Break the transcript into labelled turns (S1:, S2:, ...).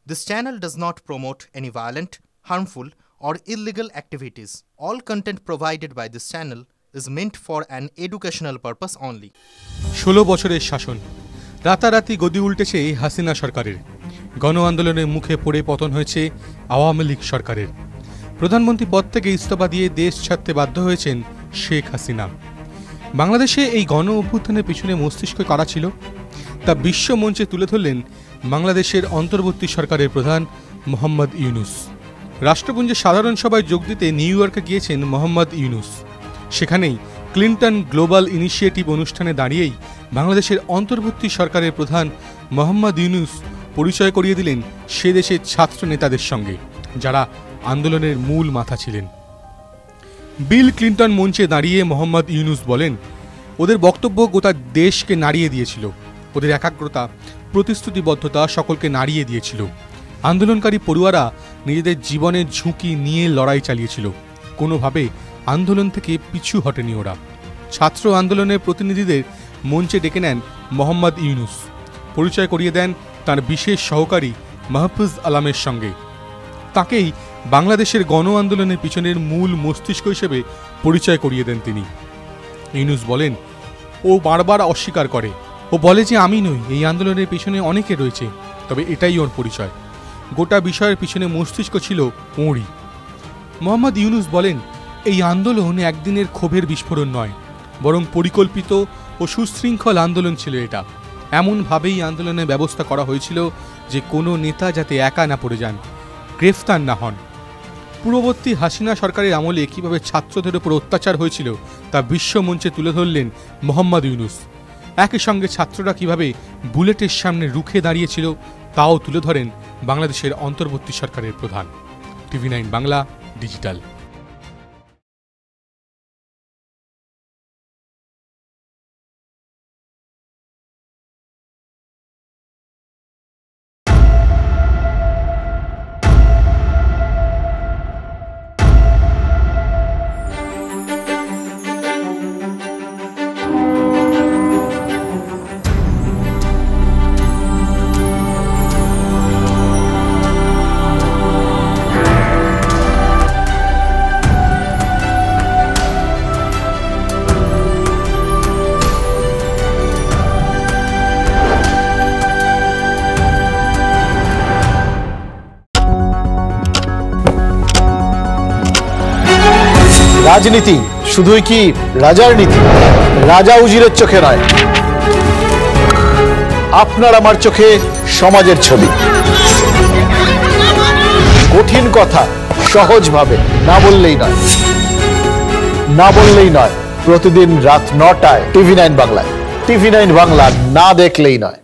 S1: This channel does not promote any violent, harmful, or illegal activities. All content provided by this channel is meant for an educational purpose only.
S2: 16 বছরের শাসন রাতারাতি গদি উল্টেছে হাসিনা সরকারের। গণ আন্দোলনের মুখে পড়ে পতন হয়েছে আওয়ামী লীগ সরকারের। প্রধানমন্ত্রী পদ থেকে ইস্তফা দিয়ে দেশ ছাড়তে বাধ্য হয়েছেন শেখ হাসিনা। বাংলাদেশে এই গণ অভ্যুত্থানের পিছনে মস্তিষ্ক কারা ছিল তা বিশ্ব মঞ্চে তুলে ধরলেন বাংলাদেশের অন্তর্বর্তী সরকারের প্রধান মোহাম্মদ ইউনূস। রাষ্ট্রপুঞ্জের সাধারণ সভায় যোগ দিতে নিউ ইয়র্কে গিয়েছেন মোহাম্মদ ইউনূস। সেখানেই ক্লিন্টন গ্লোবাল ইনিশিয়েটিভ অনুষ্ঠানে দাঁড়িয়েই বাংলাদেশের অন্তর্বর্তী সরকারের প্রধান মোহাম্মদ ইউনূস পরিচয় করিয়ে দিলেন সে দেশের ছাত্র নেতাদের সঙ্গে, যারা আন্দোলনের মূল মাথা ছিলেন। বিল ক্লিন্টন মঞ্চে দাঁড়িয়ে মোহাম্মদ ইউনূস বলেন, ওদের বক্তব্য গোটা দেশকে নাড়িয়ে দিয়েছিল। ওদের একাগ্রতা, প্রতিশ্রুতিবদ্ধতা সকলকে নাড়িয়ে দিয়েছিল। আন্দোলনকারী পড়ুয়ারা নিজেদের জীবনের ঝুঁকি নিয়ে লড়াই চালিয়েছিল। কোনোভাবে আন্দোলন থেকে পিছু হটেনি ওরা। ছাত্র আন্দোলনের প্রতিনিধিদের মঞ্চে ডেকে নেন মোহাম্মদ ইউনূস। পরিচয় করিয়ে দেন তার বিশেষ সহকারী মাহফুজ আলমের সঙ্গে। তাকেই বাংলাদেশের গণ আন্দোলনের পিছনের মূল মস্তিষ্ক হিসেবে পরিচয় করিয়ে দেন তিনি। ইউনূস বলেন, ও বারবার অস্বীকার করে, ও বলে যে আমি নই, এই আন্দোলনের পিছনে অনেকে রয়েছে, তবে এটাই ওর পরিচয়। গোটা বিষয়ের পিছনে মস্তিষ্ক ছিল ওঁরই। মোহাম্মদ ইউনূস বলেন, এই আন্দোলন একদিনের ক্ষোভের বিস্ফোরণ নয়, বরং পরিকল্পিত ও সুশৃঙ্খল আন্দোলন ছিল এটা। এমনভাবেই আন্দোলনের ব্যবস্থা করা হয়েছিল যে কোনো নেতা যাতে একা না পড়ে যান, গ্রেফতার না হন। পূর্ববর্তী হাসিনা সরকারের আমলে কীভাবে ছাত্রদের উপর অত্যাচার হয়েছিল তা বিশ্ব মঞ্চে তুলে ধরলেন মোহাম্মদ ইউনূস। একই সঙ্গে ছাত্ররা কিভাবে বুলেটের সামনে রুখে দাঁড়িয়েছিল তাও তুলে ধরেন বাংলাদেশের অন্তর্বর্তী সরকারের প্রধান। TV9 Bangla digital.
S3: রাজনীতি শুধুই কি রাজার নীতি? রাজা উজিরের চোখে নয়, আপনার আমার চোখে সমাজের ছবি। কঠিন কথা সহজভাবে না বললেই নয়। প্রতিদিন রাত 9টায় TV9 বাংলায়। TV9 বাংলা না দেখলেই নয়।